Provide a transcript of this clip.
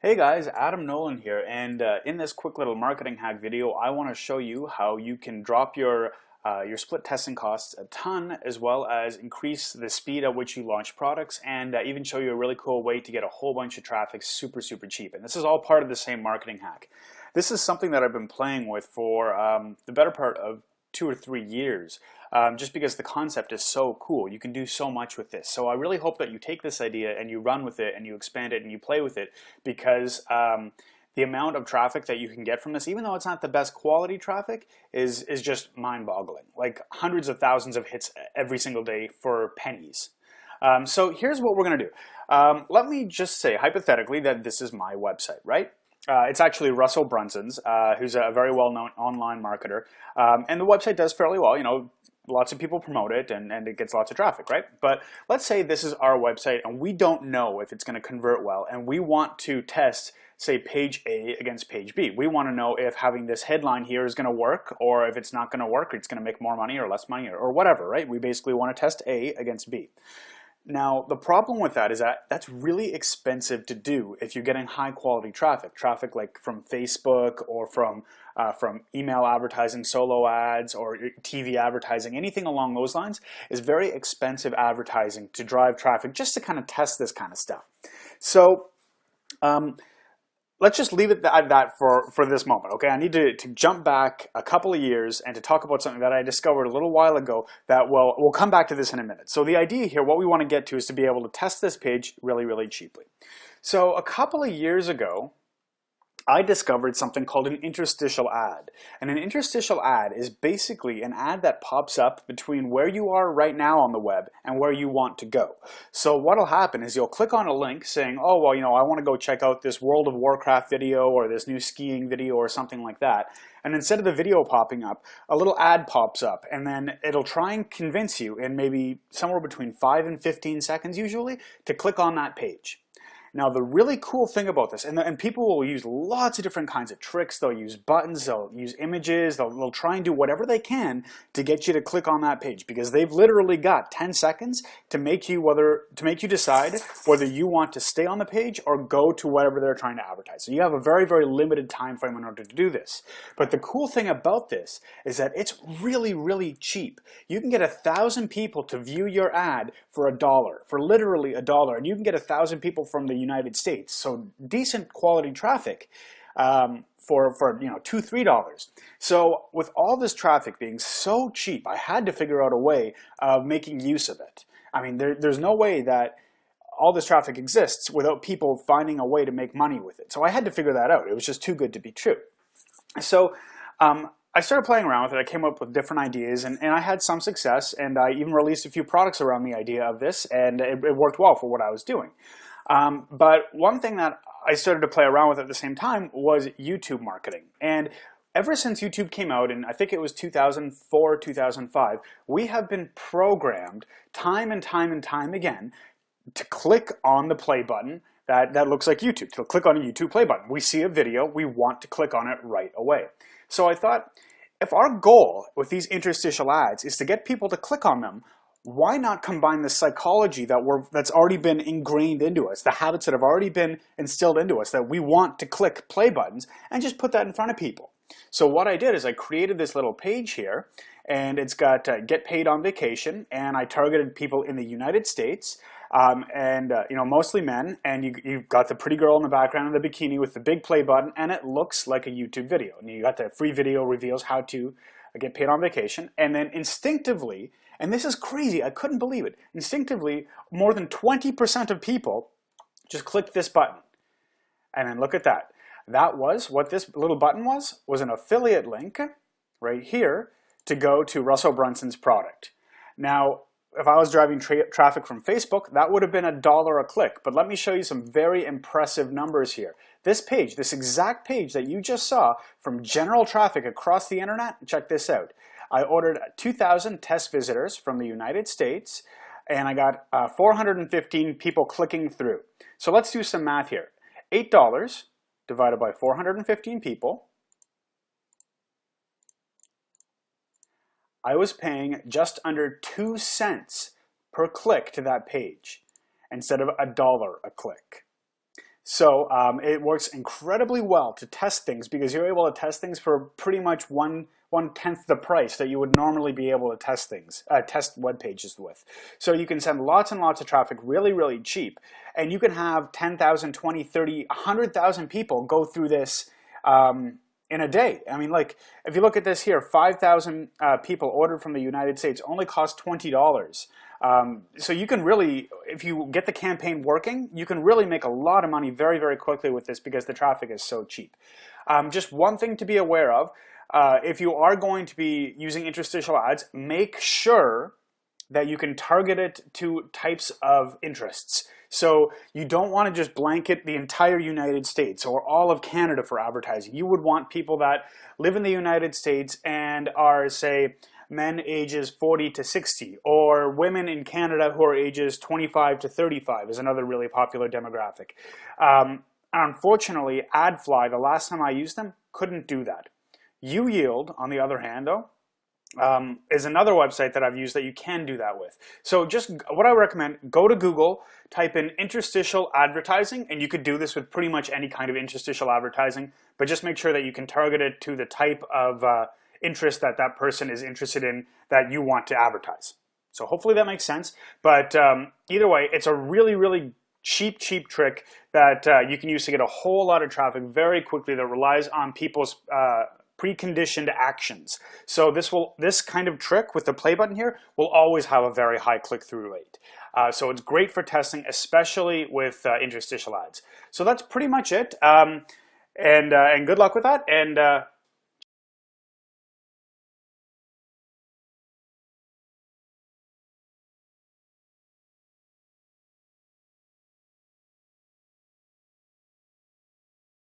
Hey guys, Adam Nolan here, and in this quick little marketing hack video, I want to show you how you can drop your split testing costs a ton, as well as increase the speed at which you launch products, and even show you a really cool way to get a whole bunch of traffic super cheap. And this is all part of the same marketing hack. This is something that I've been playing with for the better part of 2 or 3 years, just because the concept is so cool. You can do so much with this. So I really hope that you take this idea and you run with it and you expand it and you play with it, because the amount of traffic that you can get from this, even though it's not the best quality traffic, is just mind-boggling. Like hundreds of thousands of hits every single day for pennies. So here's what we're going to do. Let me just say hypothetically that this is my website, right? It's actually Russell Brunson's, who's a very well-known online marketer. And the website does fairly well. You know, lots of people promote it and it gets lots of traffic, right? But let's say this is our website and we don't know if it's going to convert well, and we want to test, say, page A against page B. We want to know if having this headline here is going to work, or if it's not going to work, or it's going to make more money or less money, or whatever, right? We basically want to test A against B. Now, the problem with that is that that's really expensive to do if you're getting high quality traffic like from Facebook or from email advertising, solo ads, or TV advertising. Anything along those lines is very expensive advertising to drive traffic just to kind of test this kind of stuff. So let's just leave it at that for this moment, okay? I need to jump back a couple of years and to talk about something that I discovered a little while ago that we'll come back to this in a minute. So the idea here, what we want to get to, is to be able to test this page really cheaply. So a couple of years ago, I discovered something called an interstitial ad. And an interstitial ad is basically an ad that pops up between where you are right now on the web and where you want to go. So what'll happen is you'll click on a link saying, oh, well, you know, I want to go check out this World of Warcraft video or this new skiing video or something like that. And instead of the video popping up, a little ad pops up, and then it'll try and convince you in maybe somewhere between 5 and 15 seconds usually to click on that page. Now, the really cool thing about this, and people will use lots of different kinds of tricks. They'll use buttons, they'll use images, they'll try and do whatever they can to get you to click on that page, because they've literally got 10 seconds to make you decide whether you want to stay on the page or go to whatever they're trying to advertise. So you have a very limited time frame in order to do this. But the cool thing about this is that it's really cheap. You can get 1,000 people to view your ad for $1, for literally $1, and you can get 1,000 people from the United States. So decent quality traffic for you know, $2–3. So with all this traffic being so cheap, I had to figure out a way of making use of it. I mean, there's no way that all this traffic exists without people finding a way to make money with it. So I had to figure that out. It was just too good to be true. So I started playing around with it. I came up with different ideas, and I had some success, and I even released a few products around the idea of this, and it worked well for what I was doing. But one thing that I started to play around with at the same time was YouTube marketing. And ever since YouTube came out, and I think it was 2004, 2005, we have been programmed time and time again to click on the play button that looks like YouTube, to click on a YouTube play button. We see a video, we want to click on it right away. So I thought, if our goal with these interstitial ads is to get people to click on them, why not combine the psychology that's already been ingrained into us, the habits that have already been instilled into us, that we want to click play buttons, and just put that in front of people? So what I did is I created this little page here, and it's got get paid on vacation, and I targeted people in the United States, you know, mostly men, and you've got the pretty girl in the background in the bikini with the big play button, and it looks like a YouTube video. And you got the free video reveals how to get paid on vacation, and then instinctively, and this is crazy, I couldn't believe it, instinctively more than 20% of people just clicked this button. And then look at that. That was what this little button was an affiliate link right here to go to Russell Brunson's product. Now, if I was driving traffic from Facebook, that would have been $1 a click. But let me show you some very impressive numbers here. This page, this exact page that you just saw from general traffic across the internet, check this out. I ordered 2,000 test visitors from the United States, and I got 415 people clicking through. So let's do some math here. $8 divided by 415 people. I was paying just under 2 cents per click to that page instead of $1 a click. So it works incredibly well to test things because you're able to test things for pretty much one-tenth the price that you would normally be able to test things, test web pages with. So you can send lots and lots of traffic really, really cheap. And you can have 10,000, 20, 30, 100,000 people go through this in a day. I mean, like, if you look at this here, 5,000 people ordered from the United States only cost $20. So you can really, if you get the campaign working, you can really make a lot of money very, very quickly with this because the traffic is so cheap. Just one thing to be aware of, if you are going to be using interstitial ads, make sure that you can target it to types of interests. So you don't want to just blanket the entire United States or all of Canada for advertising. You would want people that live in the United States and are, say, men ages 40 to 60, or women in Canada who are ages 25 to 35 is another really popular demographic. Unfortunately, AdFly, the last time I used them, couldn't do that. UYield, on the other hand, though, is another website that I've used that you can do that with. So just what I recommend, go to Google, type in interstitial advertising, and you could do this with pretty much any kind of interstitial advertising, but just make sure that you can target it to the type of interest that that person is interested in that you want to advertise. So hopefully that makes sense. But either way, it's a really, really cheap trick that you can use to get a whole lot of traffic very quickly that relies on people's preconditioned actions. So this kind of trick with the play button here will always have a very high click-through rate. So it's great for testing, especially with interstitial ads. So that's pretty much it. And good luck with that. And